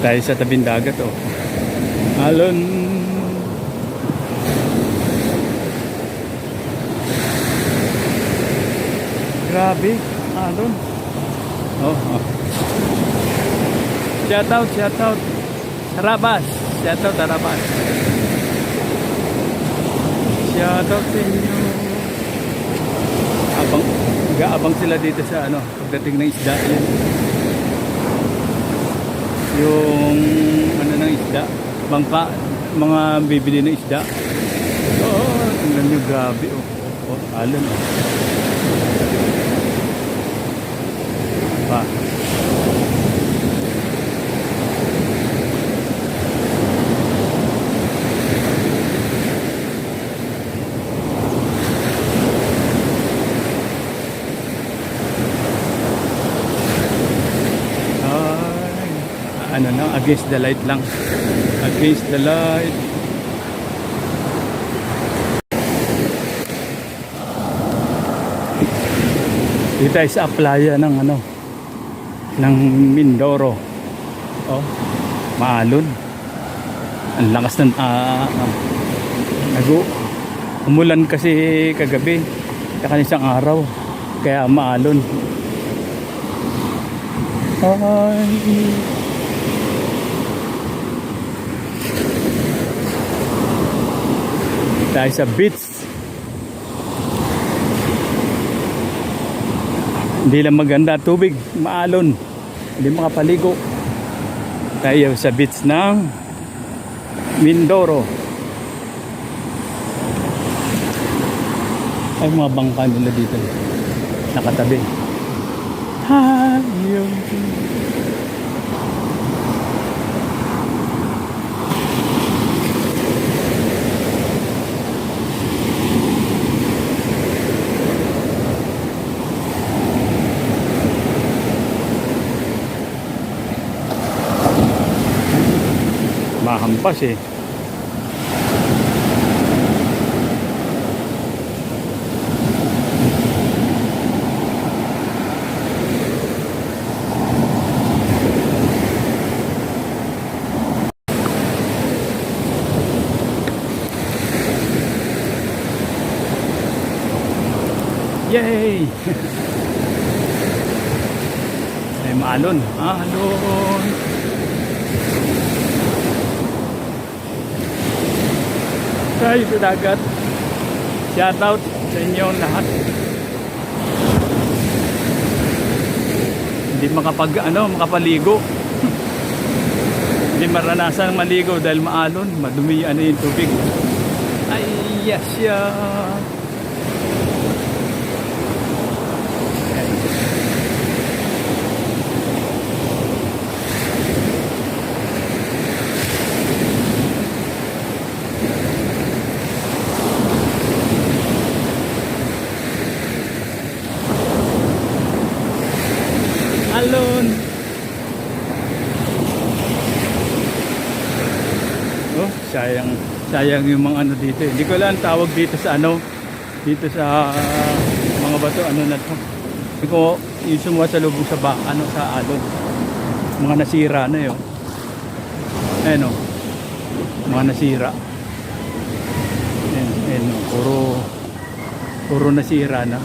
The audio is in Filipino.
Tayo sa tabing dagat, oh. Alon. Grabe, alon. Oh, oh. Shout out, shout out. Tarabas, shout out Tarabas. Shout out sa inyo. Nag-aabang sila dito sa ano, pagdating ng isda yan. Yung ano ng isda, bangka, mga bibili ng isda. Oh, tingnan nyo, grabe, oh. Oh, alon, oh. Pa. Ano na, against the light lang. Against the light. Dito ay sa playa ng ano, ng Mindoro. Oh, maalon. Ang lakas ng umulan kasi kagabi, saka isang araw, kaya maalon. Ay, tayo sa beach. Hindi lang maganda tubig, maalon, hindi makapaligo. Tayo sa beach ng Mindoro. Ay, mga bangka nila dito nakatabi. Hayo. Mahampas eh. Yay! Ay, maalon. Alon. Tayo sa dagat. Shout out sa inyo lahat. Hindi makapaligo. Hindi maranasan maligo dahil maalon, madumi yung tubig. Ay, yes, yeah. Alon. Oh, sayang yung mga ano dito. Hindi ko lang tawag dito sa ano, dito sa mga bato ano na to. Hindi ko yung sumasalubong sa sa alon. Mga nasira na 'yo. Ayun oh. Mga nasira. Ayun oh, puro nasira na.